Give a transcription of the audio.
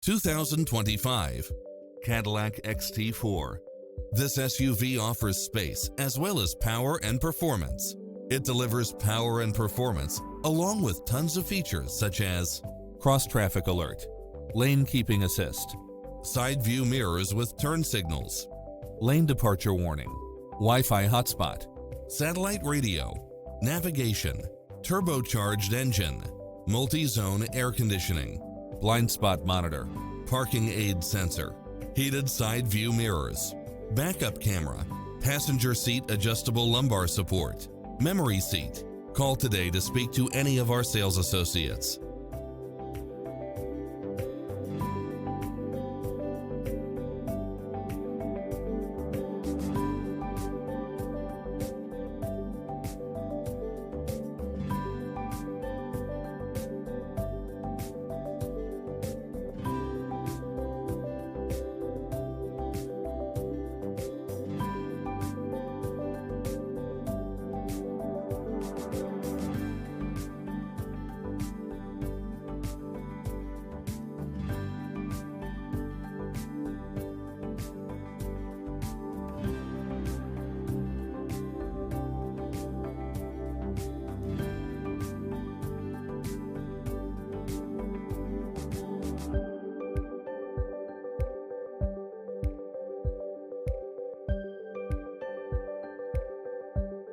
2025 Cadillac XT4. This SUV offers space as well as power and performance. It delivers power and performance along with tons of features such as cross-traffic alert, lane keeping assist, side view mirrors with turn signals, lane departure warning, Wi-Fi hotspot, satellite radio, navigation, turbocharged engine, multi-zone air conditioning, blind spot monitor, parking aid sensor, heated side view mirrors, backup camera, passenger seat adjustable lumbar support, memory seat. Call today to speak to any of our sales associates.